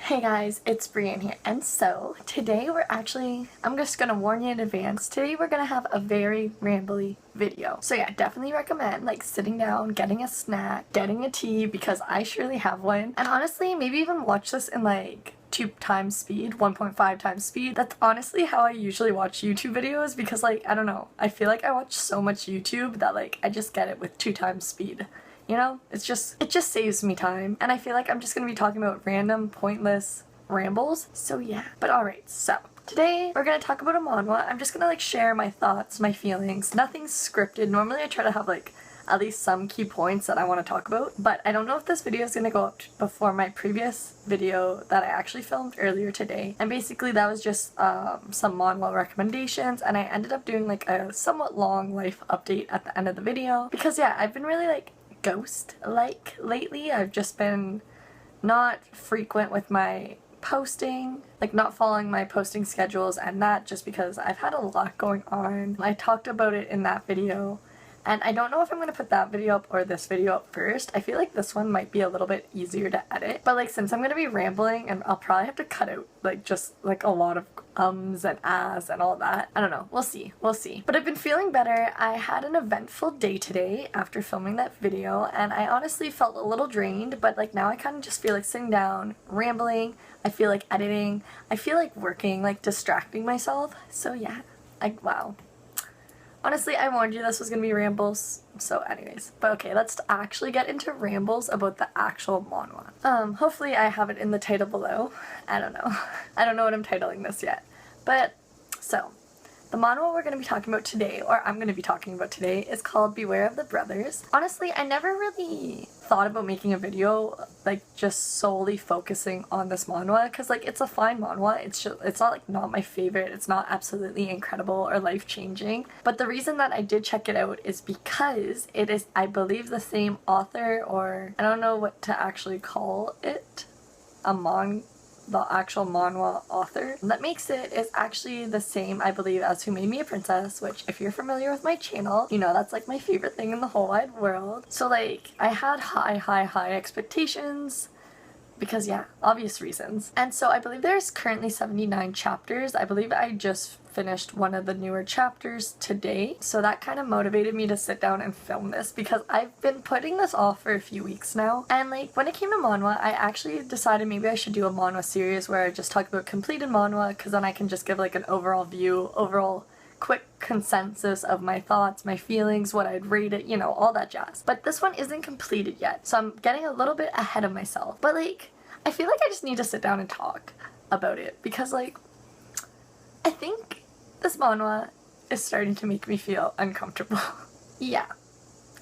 Hey guys, it's Brienne here, and so today I'm just gonna warn you in advance, today we're gonna have a very rambly video. So yeah, definitely recommend like sitting down, getting a snack, getting a tea, because I surely have one, and honestly maybe even watch this in like 2 times speed, 1.5 times speed. That's honestly how I usually watch YouTube videos, because like, I don't know, I feel like I watch so much YouTube that like I just get it with 2 times speed. You know, it just saves me time, and I feel like I'm just gonna be talking about random, pointless rambles. So yeah, but alright, so today we're gonna talk about a manhwa. I'm just gonna like share my thoughts, my feelings. Nothing's scripted. Normally I try to have like at least some key points that I want to talk about, but I don't know if this video is gonna go up before my previous video that I actually filmed earlier today. And basically that was just some manhwa recommendations, and I ended up doing like a somewhat long life update at the end of the video, because yeah, I've been really like ghost-like lately. I've just been not frequent with my posting, like not following my posting schedules, and that just because I've had a lot going on. I talked about it in that video, and I don't know if I'm going to put that video up or this video up first. I feel like this one might be a little bit easier to edit, but like since I'm going to be rambling, and I'll probably have to cut out like just like a lot of ums and ahs and all that. I don't know. We'll see. But I've been feeling better. I had an eventful day today after filming that video, and I honestly felt a little drained, but like now I kind of just feel like sitting down, rambling. I feel like editing. I feel like working, like distracting myself. So yeah, wow. Honestly, I warned you this was gonna be rambles, so anyways. But okay, let's actually get into rambles about the actual manhwa. Hopefully I have it in the title below. I don't know. I don't know what I'm titling this yet. But, so, the manhwa we're gonna be talking about today, or I'm gonna be talking about today, is called Beware of the Brothers. Honestly, I never really thought about making a video, like, just solely focusing on this manhwa, because, like, it's a fine manhwa. It's not, like, not my favorite. It's not absolutely incredible or life-changing. But the reason that I did check it out is because it is, I believe, the same author, or I don't know what to actually call it, the actual manhwa author that makes it is actually the same, I believe, as Who Made Me a Princess, which if you're familiar with my channel, you know that's like my favorite thing in the whole wide world. So like, I had high expectations, because yeah, obvious reasons. And so I believe there's currently 79 chapters. I believe I just finished one of the newer chapters today, so that kind of motivated me to sit down and film this, because I've been putting this off for a few weeks now. And like, when it came to manhwa, I actually decided maybe I should do a manhwa series where I just talk about completed manhwa, because then I can just give like an overall quick consensus of my thoughts, my feelings, what I'd rate it, you know, all that jazz. But this one isn't completed yet, so I'm getting a little bit ahead of myself. But like, I feel like I just need to sit down and talk about it, because like, I think this manhwa is starting to make me feel uncomfortable. Yeah,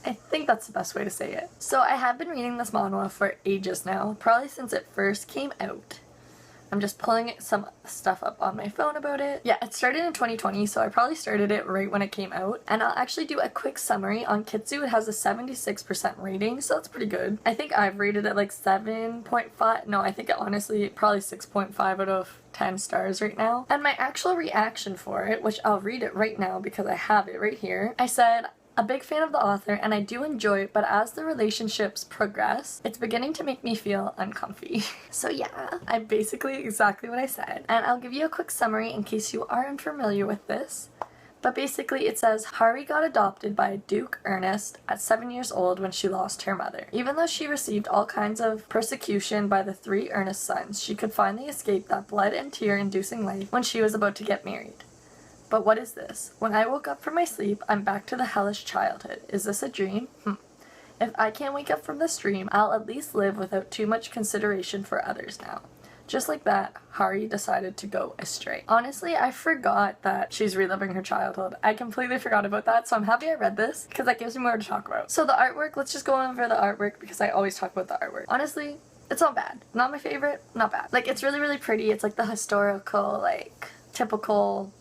I think that's the best way to say it. So I have been reading this manhwa for ages now, probably since it first came out. I'm just pulling some stuff up on my phone about it. Yeah, it started in 2020, so I probably started it right when it came out. And I'll actually do a quick summary. On Kitsu, it has a 76% rating, so that's pretty good. I think I've rated it like 7.5. No, I think it honestly probably 6.5 out of 10 stars right now. And my actual reaction for it, which I'll read it right now because I have it right here. I said, a big fan of the author, and I do enjoy it, but as the relationships progress, it's beginning to make me feel uncomfy. So yeah, I'm basically exactly what I said. And I'll give you a quick summary in case you are unfamiliar with this. But basically it says, Hari got adopted by Duke Ernest at 7 years old when she lost her mother. Even though she received all kinds of persecution by the 3 Ernest sons, she could finally escape that blood and tear-inducing life when she was about to get married. But what is this? When I woke up from my sleep, I'm back to the hellish childhood. Is this a dream? If I can't wake up from this dream, I'll at least live without too much consideration for others now. Just like that, Hari decided to go astray. Honestly, I forgot that she's reliving her childhood. I completely forgot about that, so I'm happy I read this, because that gives me more to talk about. So the artwork, let's just go over the artwork, because I always talk about the artwork. Honestly, it's not bad. Not my favorite, not bad. Like, it's really pretty. It's like the historical, like, typical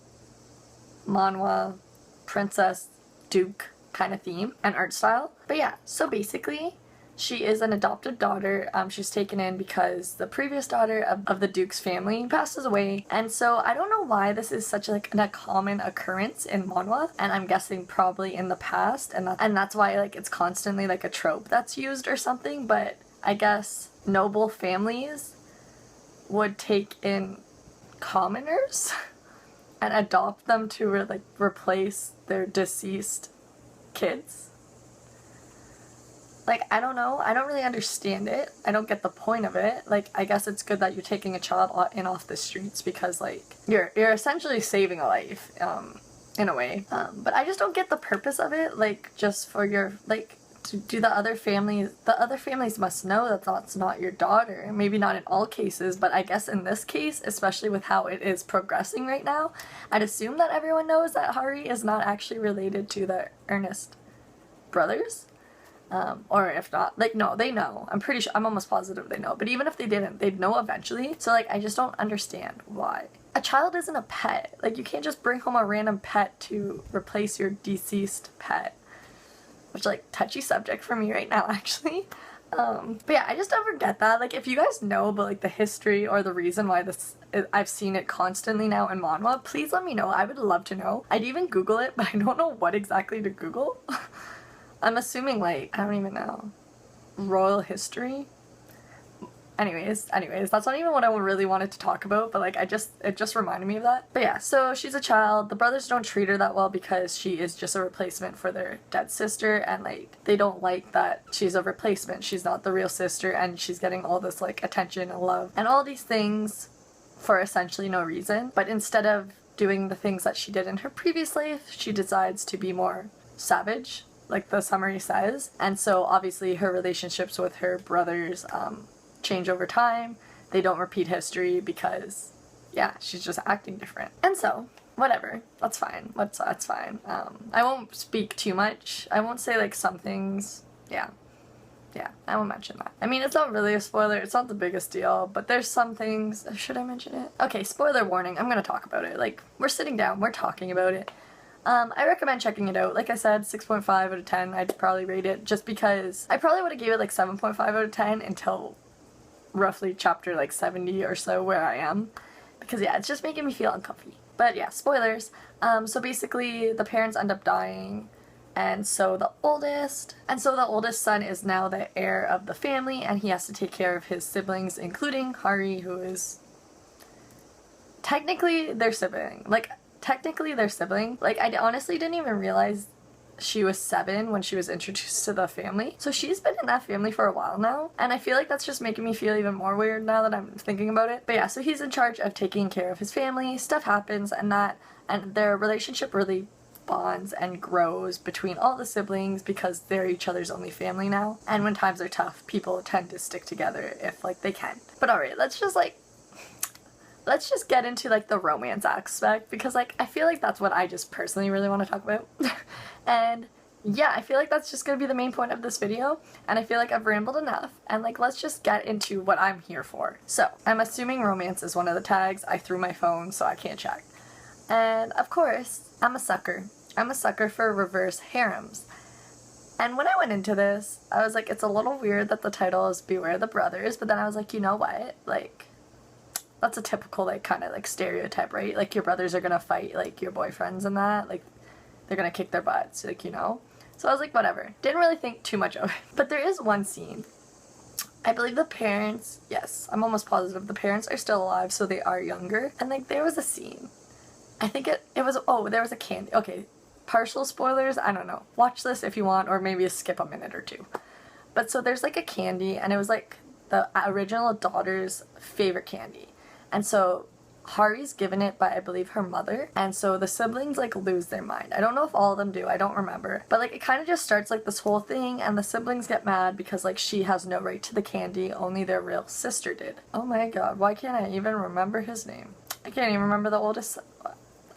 manhwa, princess, duke kind of theme and art style. But yeah, so basically, she is an adopted daughter. She's taken in because the previous daughter of the duke's family passes away. And so I don't know why this is such like a common occurrence in manhwa, and I'm guessing probably in the past, and that's why like it's constantly like a trope that's used or something. But I guess noble families would take in commoners and adopt them to like replace their deceased kids. Like, I don't know. I don't really understand it. I don't get the point of it. Like, I guess it's good that you're taking a child in off the streets because, like, you're essentially saving a life, in a way. But I just don't get the purpose of it. Like, just for your, like, do the other families must know that that's not your daughter. Maybe not in all cases, but I guess in this case, especially with how it is progressing right now, I'd assume that everyone knows that Hari is not actually related to the Ernest brothers. Or if not, like, no, they know. I'm pretty sure, I'm almost positive they know. But even if they didn't, they'd know eventually. So, like, I just don't understand why. A child isn't a pet. Like, you can't just bring home a random pet to replace your deceased pet. Which, like, touchy subject for me right now, actually. But yeah, I just don't forget that. Like, if you guys know about, like, the history or the reason why I've seen it constantly now in Manhwa, please let me know. I would love to know. I'd even Google it, but I don't know what exactly to Google. I'm assuming, like, I don't even know, royal history? Anyways, that's not even what I really wanted to talk about, but, like, it just reminded me of that. But yeah, so she's a child. The brothers don't treat her that well because she is just a replacement for their dead sister, and, like, they don't like that she's a replacement. She's not the real sister, and she's getting all this, like, attention and love and all these things for essentially no reason. But instead of doing the things that she did in her previous life, she decides to be more savage, like the summary says. And so obviously her relationships with her brothers change over time. They don't repeat history because, yeah, she's just acting different. And so, whatever, that's fine. That's fine. I won't speak too much. I won't say, like, some things. Yeah, I won't mention that. I mean, it's not really a spoiler. It's not the biggest deal, but there's some things. Should I mention it? Okay, spoiler warning. I'm gonna talk about it. Like, we're sitting down, we're talking about it. I recommend checking it out. Like I said, 6.5 out of 10, I'd probably rate it, just because I probably would have gave it like 7.5 out of 10 until roughly chapter like 70 or so where I am. Because yeah, it's just making me feel uncomfy. But yeah, spoilers. So basically the parents end up dying, and so the oldest son is now the heir of the family, and he has to take care of his siblings, including Hari, who is technically their sibling. Like, I honestly didn't even realize she was 7 when she was introduced to the family. So she's been in that family for a while now, and I feel like that's just making me feel even more weird now that I'm thinking about it. But yeah, so he's in charge of taking care of his family. Stuff happens, and their relationship really bonds and grows between all the siblings because they're each other's only family now. And when times are tough, people tend to stick together if, like, they can. But alright, let's just get into, like, the romance aspect, because, like, I feel like that's what I just personally really want to talk about. And yeah, I feel like that's just gonna be the main point of this video, and I feel like I've rambled enough, and, like, let's just get into what I'm here for. So, I'm assuming romance is one of the tags. I threw my phone, so I can't check. And, of course, I'm a sucker. I'm a sucker for reverse harems. And when I went into this, I was like, it's a little weird that the title is Beware the Brothers, but then I was like, you know what? Like, that's a typical, like, kind of, like, stereotype, right? Like, your brothers are gonna fight, like, your boyfriends and that. Like, they're gonna kick their butts, like, you know? So I was like, whatever. Didn't really think too much of it. But there is one scene. I believe the parents, yes, I'm almost positive the parents are still alive, so they are younger. And, like, there was a scene. I think it was, oh, there was a candy. Okay, partial spoilers, I don't know. Watch this if you want, or maybe skip a minute or two. But so there's, like, a candy, and it was, like, the original daughter's favorite candy. And so Hari's given it by, I believe, her mother, and so the siblings, like, lose their mind. I don't know if all of them do, I don't remember. But, like, it kind of just starts, like, this whole thing, and the siblings get mad because, like, she has no right to the candy, only their real sister did. Oh my god, why can't I even remember his name? I can't even remember the oldest.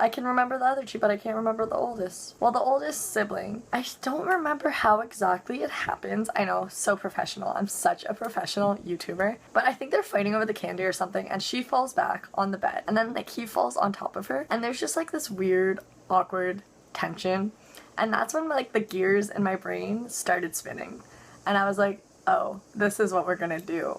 I can remember the other two, but I can't remember the oldest. Well, the oldest sibling, I don't remember how exactly it happens. I know, so professional. I'm such a professional YouTuber. But I think they're fighting over the candy or something, and she falls back on the bed. And then, like, he falls on top of her, and there's just, like, this weird, awkward tension. And that's when, like, the gears in my brain started spinning. And I was like, oh, this is what we're gonna do.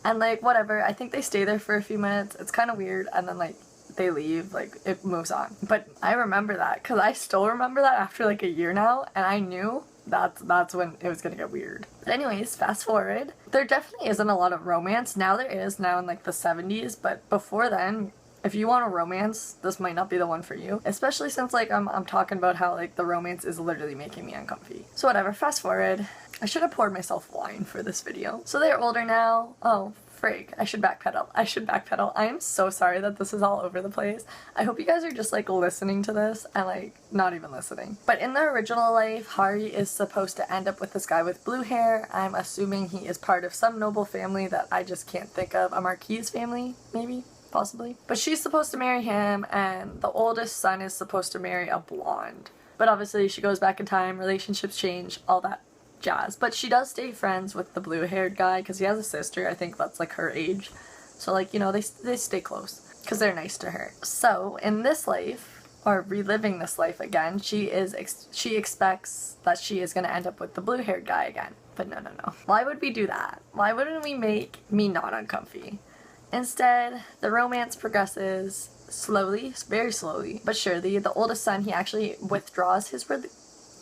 And, like, whatever. I think they stay there for a few minutes. It's kind of weird, and then, like, they leave, like, it moves on. But I remember that, because I still remember that after, like, a year now, and I knew that's when it was gonna get weird. But anyways, fast forward. There definitely isn't a lot of romance. Now there is, now in like the 70s, but before then, if you want a romance, this might not be the one for you. Especially since like I'm talking about how like the romance is literally making me uncomfy. So whatever, fast forward. I should have poured myself wine for this video. So they're older now. Oh, frig. I should backpedal. I am so sorry that this is all over the place. I hope you guys are just like listening to this and like not even listening. But in the original life, Hari is supposed to end up with this guy with blue hair. I'm assuming he is part of some noble family that I just can't think of. A Marquis family, maybe? Possibly. But she's supposed to marry him, and the oldest son is supposed to marry a blonde. But obviously she goes back in time, relationships change, all that jazz. But she does stay friends with the blue-haired guy because he has a sister, I think that's like her age. So like, you know, they stay close because they're nice to her. So in this life, or reliving this life again, she expects that she is going to end up with the blue-haired guy again. But no. Why would we do that? Why wouldn't we make me not uncomfy? Instead, the romance progresses slowly, very slowly, but surely. The oldest son, he actually withdraws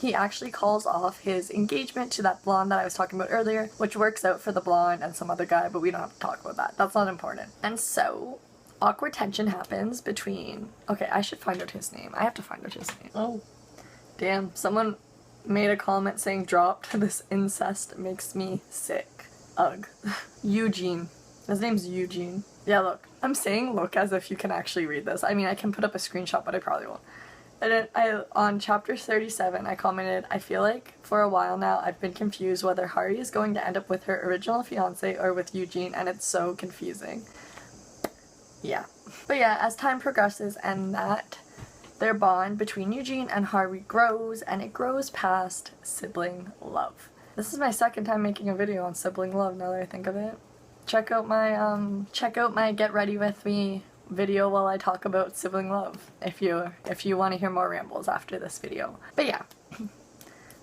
he actually calls off his engagement to that blonde that I was talking about earlier, which works out for the blonde and some other guy, but we don't have to talk about that. That's not important. And so, awkward tension happens between... Okay, I should find out his name. I have to find out his name. Oh, damn. Someone made a comment saying dropped. This incest makes me sick. Ugh. Eugene. His name's Eugene. Yeah, look. I'm saying look as if you can actually read this. I mean, I can put up a screenshot, but I probably won't. And then on chapter 37, I commented, I feel like for a while now I've been confused whether Hari is going to end up with her original fiancé or with Eugene, and it's so confusing. Yeah. But yeah, as time progresses and that, their bond between Eugene and Hari grows, and it grows past sibling love. This is my second time making a video on sibling love now that I think of it. Check out my Get Ready With Me video while I talk about sibling love if you want to hear more rambles after this video. But yeah.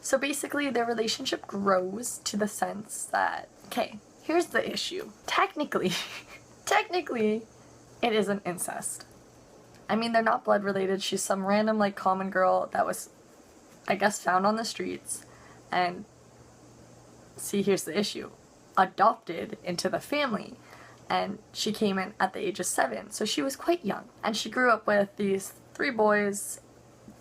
So basically their relationship grows to the sense that, okay, here's the issue. Technically, it isn't incest. I mean, they're not blood related. She's some random like common girl that was, I guess, found on the streets, and see, here's the issue. Adopted into the family, and she came in at the age of 7, so she was quite young, and she grew up with these 3 boys.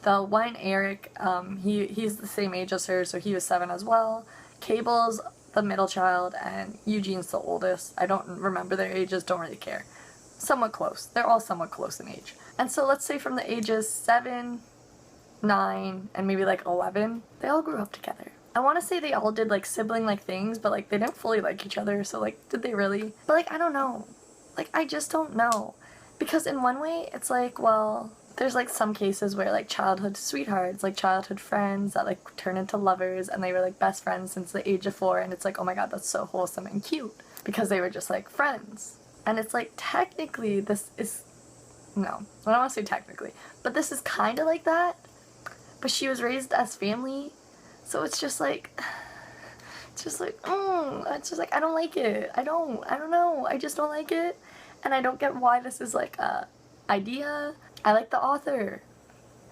The one, Eric, he's the same age as her, so he was 7 as well. Cable's the middle child, and Eugene's the oldest. I don't remember their ages, don't really care. Somewhat close. They're all somewhat close in age. And so let's say from the ages 7, 9, and maybe like 11, they all grew up together. I want to say they all did like sibling-like things, but like they didn't fully like each other, so like did they really? But like I don't know. Like I just don't know. Because in one way it's like, well, there's like some cases where like childhood sweethearts, like childhood friends that like turn into lovers, and they were like best friends since the age of 4, and it's like, oh my god, that's so wholesome and cute because they were just like friends. And it's like technically this is, no, I don't want to say technically, but this is kind of like that, but she was raised as family. So it's just like, it's just like I don't like it. I don't know. I just don't like it. And I don't get why this is like a idea. I like the author.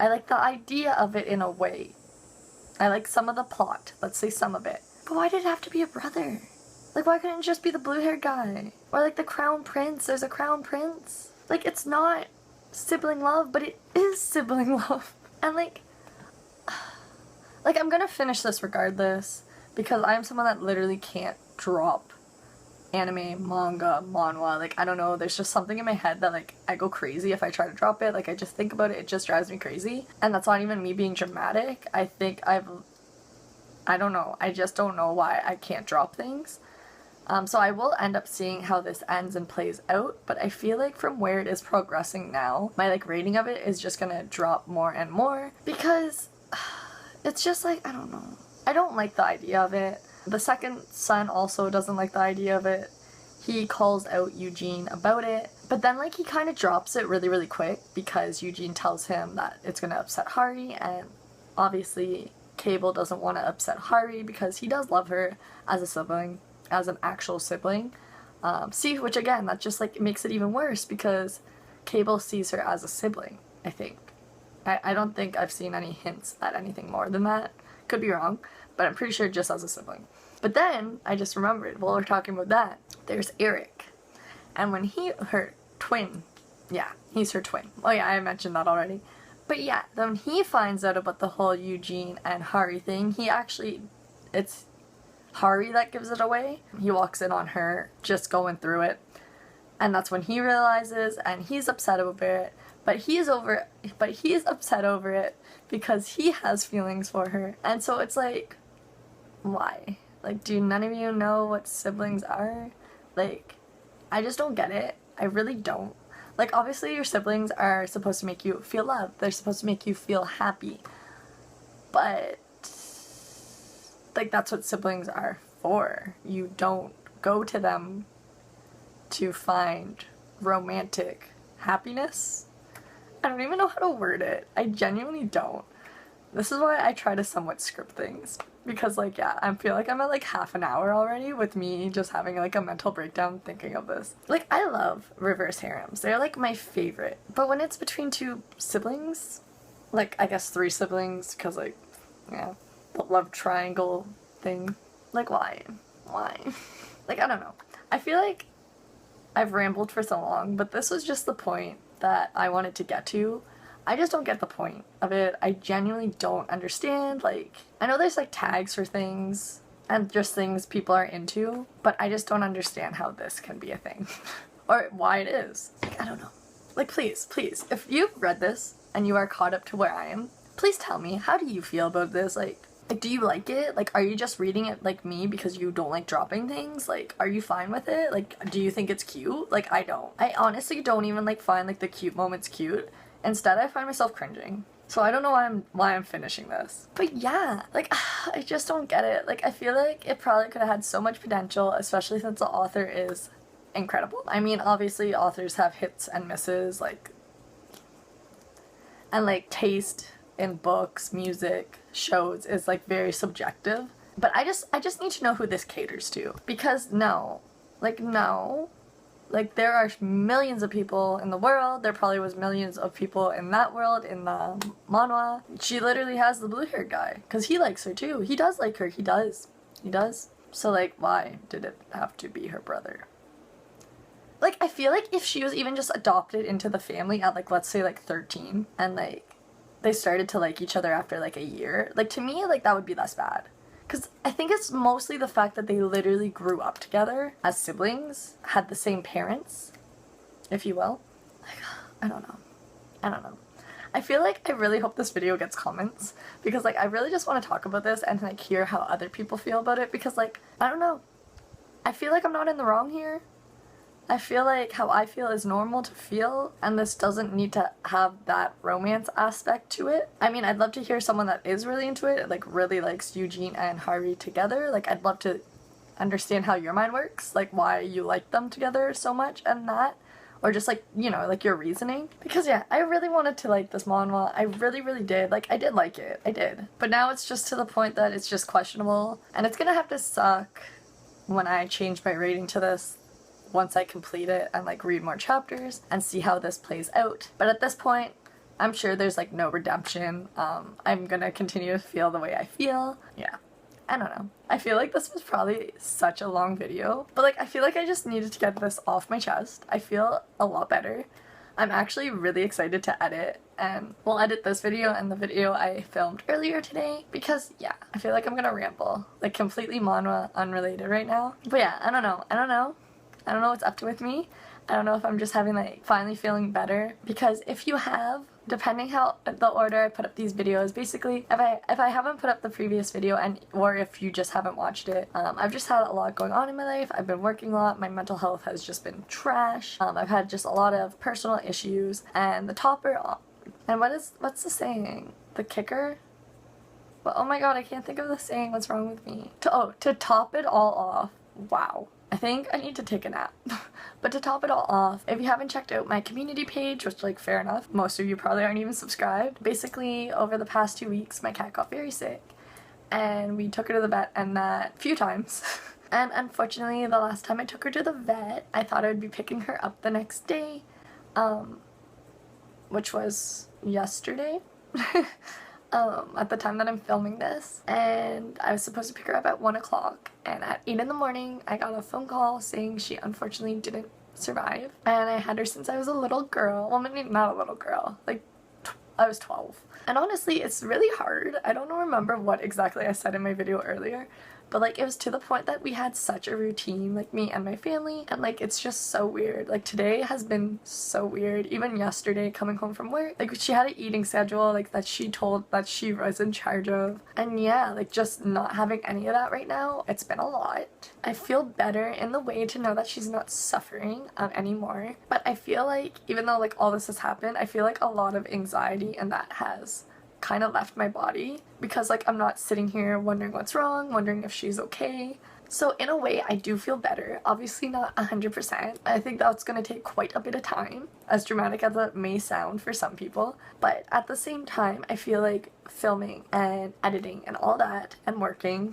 I like the idea of it in a way. I like some of the plot. Let's say some of it. But why did it have to be a brother? Like, why couldn't it just be the blue-haired guy? Or like the crown prince. There's a crown prince. Like, it's not sibling love, but it is sibling love. And like, I'm gonna finish this regardless, because I'm someone that literally can't drop anime, manga, manhwa. Like, I don't know, there's just something in my head that, like, I go crazy if I try to drop it. Like, I just think about it, it just drives me crazy. And that's not even me being dramatic. I think I don't know, I just don't know why I can't drop things. So I will end up seeing how this ends and plays out, but I feel like from where it is progressing now, my, like, rating of it is just gonna drop more and more, because it's just like, I don't know. I don't like the idea of it. The second son also doesn't like the idea of it. He calls out Eugene about it, but then like he kind of drops it really, really quick because Eugene tells him that it's gonna upset Hari, and obviously Cable doesn't want to upset Hari because he does love her as a sibling, as an actual sibling. Which again, that just like makes it even worse because Cable sees her as a sibling, I think. I don't think I've seen any hints at anything more than that. Could be wrong. but I'm pretty sure just as a sibling. But then I just remembered, while we're talking about that, there's Eric. And when her twin, yeah, he's her twin. Oh yeah, I mentioned that already. But yeah, then when he finds out about the whole Eugene and Hari thing, it's Hari that gives it away. He walks in on her just going through it. And that's when he realizes, and he's upset over it. But he's upset over it because he has feelings for her. And so it's like, why? Like, do none of you know what siblings are? Like, I just don't get it. I really don't. Like, obviously your siblings are supposed to make you feel loved. They're supposed to make you feel happy. But, like, that's what siblings are for. You don't go to them to find romantic happiness. I don't even know how to word it. I genuinely don't. This is why I try to somewhat script things. Because, like, yeah, I feel like I'm at, like, half an hour already with me just having, like, a mental breakdown thinking of this. Like, I love reverse harems. They're, like, my favorite. But when it's between two siblings, like, I guess 3 siblings, because, like, yeah, the love triangle thing. Like, why? Why? Like, I don't know. I feel like I've rambled for so long, but this was just the point that I wanted to get to. I just don't get the point of it. I genuinely don't understand. Like, I know there's like tags for things and just things people are into, but I just don't understand how this can be a thing or why it is. Like, I don't know. Like, please, if you've read this and you are caught up to where I am, please tell me, how do you feel about this? Like, do you like it? Like, are you just reading it like me because you don't like dropping things? Like, are you fine with it? Like, do you think it's cute? Like, I don't. I honestly don't even like find like the cute moments cute. Instead, I find myself cringing. So I don't know why I'm finishing this. But yeah, like, I just don't get it. Like, I feel like it probably could have had so much potential, especially since the author is incredible. I mean, obviously authors have hits and misses, like, and like taste in books, music, shows is like very subjective. But I just need to know who this caters to. Because no. Like, there are millions of people in the world. There probably was millions of people in that world, in the manhwa. She literally has the blue-haired guy. Because he likes her, too. He does like her. He does. So, like, why did it have to be her brother? Like, I feel like if she was even just adopted into the family at, like, let's say, like, 13, and, like, they started to like each other after, like, a year, like, to me, like, that would be less bad. Because I think it's mostly the fact that they literally grew up together as siblings, had the same parents, if you will. Like, I don't know. I feel like I really hope this video gets comments, because, like, I really just want to talk about this and, like, hear how other people feel about it, because, like, I don't know. I feel like I'm not in the wrong here. I feel like how I feel is normal to feel, and this doesn't need to have that romance aspect to it. I mean, I'd love to hear someone that is really into it, like really likes Eugene and Hari together. Like, I'd love to understand how your mind works, like why you like them together so much and that. Or just, like, you know, like your reasoning. Because yeah, I really wanted to like this manhwa. I really did. Like, I did like it. I did. But now it's just to the point that it's just questionable. And it's gonna have to suck when I change my rating to this once I complete it and, like, read more chapters and see how this plays out. But at this point, I'm sure there's, like, no redemption. I'm gonna continue to feel the way I feel. Yeah. I don't know. I feel like this was probably such a long video, but, like, I feel like I just needed to get this off my chest. I feel a lot better. I'm actually really excited to edit, and we'll edit this video and the video I filmed earlier today, because yeah, I feel like I'm gonna ramble, like, completely manhwa unrelated right now. But yeah, I don't know what's up to with me. I don't know if I'm just having, like, finally feeling better, because if you have, depending how the order I put up these videos, basically, if I haven't put up the previous video, or if you just haven't watched it, I've just had a lot going on in my life. I've been working a lot. My mental health has just been trash. I've had just a lot of personal issues, and the topper, and what's the saying? The kicker? Well, oh my god, I can't think of the saying. What's wrong with me? To top it all off. Wow. I think I need to take a nap. But to top it all off, if you haven't checked out my community page, which, like, fair enough, most of you probably aren't even subscribed. Basically, over the past 2 weeks, my cat got very sick, and we took her to the vet, and that few times. And unfortunately, the last time I took her to the vet, I thought I would be picking her up the next day, which was yesterday. at the time that I'm filming this, and I was supposed to pick her up at 1 o'clock, and at 8 in the morning I got a phone call saying she unfortunately didn't survive, and I had her since I was a little girl. Well, maybe not a little girl, like I was 12. And honestly, it's really hard. I don't remember what exactly I said in my video earlier, but like it was to the point that we had such a routine, like me and my family, and like it's just so weird. Like today has been so weird. Even yesterday coming home from work, like she had an eating schedule like that she told that she was in charge of, and yeah, like just not having any of that right now, it's been a lot. I feel better in the way to know that she's not suffering anymore, but I feel like even though like all this has happened, I feel like a lot of anxiety and that has kind of left my body, because like I'm not sitting here wondering what's wrong, wondering if she's okay. So in a way I do feel better. Obviously not 100%. I think that's gonna take quite a bit of time, as dramatic as it may sound for some people, but at the same time I feel like filming and editing and all that and working,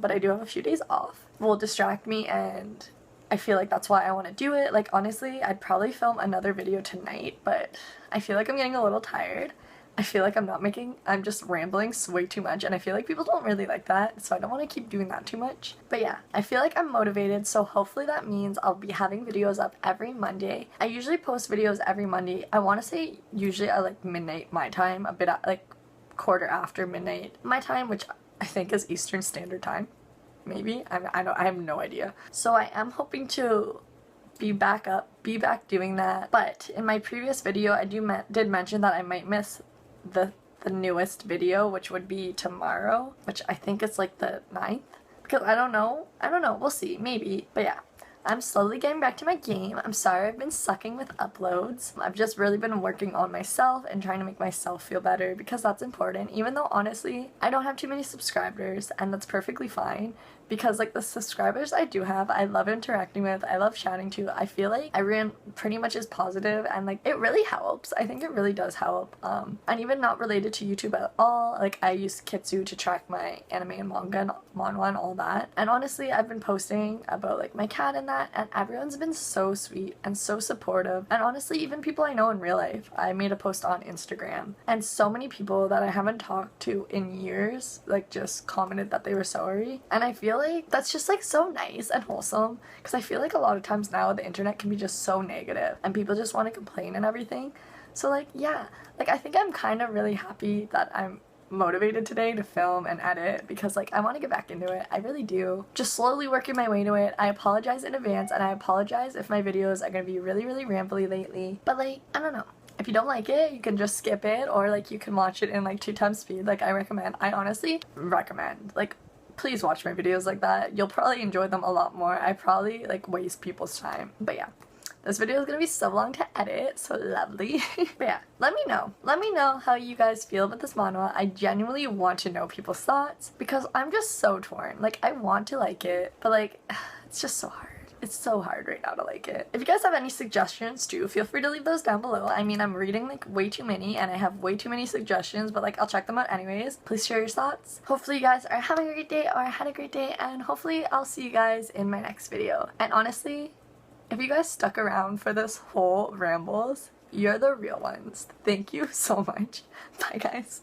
but I do have a few days off, will distract me, and I feel like that's why I want to do it. Like honestly, I'd probably film another video tonight, but I feel like I'm getting a little tired. I feel like I'm just rambling way too much, and I feel like people don't really like that, so I don't want to keep doing that too much. But yeah, I feel like I'm motivated, so hopefully that means I'll be having videos up every Monday. I usually post videos every Monday. I want to say usually at like midnight my time, a bit at like quarter after midnight my time, which I think is Eastern Standard Time. Maybe? I have no idea. So I am hoping to be back doing that. But in my previous video I did mention that I might miss the newest video, which would be tomorrow, which I think it's like the 9th, because I don't know, we'll see, maybe. But yeah, I'm slowly getting back to my game. I'm sorry I've been sucking with uploads. I've just really been working on myself and trying to make myself feel better, because that's important, even though honestly I don't have too many subscribers, and that's perfectly fine, because like the subscribers I do have, I love interacting with, I love chatting to. I feel like everyone pretty much is positive, and like it really helps. I think it really does help. And even not related to YouTube at all, like I use Kitsu to track my anime and manga and manhwa and all that. And honestly, I've been posting about like my cat and that, and everyone's been so sweet and so supportive. And honestly, even people I know in real life. I made a post on Instagram, and so many people that I haven't talked to in years like just commented that they were sorry, and I feel like that's just like so nice and wholesome, because I feel like a lot of times now the internet can be just so negative and people just want to complain and everything. So like yeah, like I think I'm kind of really happy that I'm motivated today to film and edit, because like I want to get back into it. I really do. Just slowly working my way to it. I apologize in advance, and I apologize if my videos are gonna be really rambly lately, but like I don't know. If you don't like it, you can just skip it, or like you can watch it in like 2x speed. Like I honestly recommend, like please watch my videos like that. You'll probably enjoy them a lot more. I probably like waste people's time. But yeah, this video is gonna be so long to edit, so lovely. But yeah, let me know how you guys feel about this manhwa. I genuinely want to know people's thoughts, because I'm just so torn. Like I want to like it, but like it's just so hard. It's so hard right now to like it. If you guys have any suggestions too, feel free to leave those down below. I mean, I'm reading like way too many, and I have way too many suggestions, but like I'll check them out anyways. Please share your thoughts. Hopefully you guys are having a great day, or had a great day, and hopefully I'll see you guys in my next video. And honestly, if you guys stuck around for this whole rambles, you're the real ones. Thank you so much. Bye guys.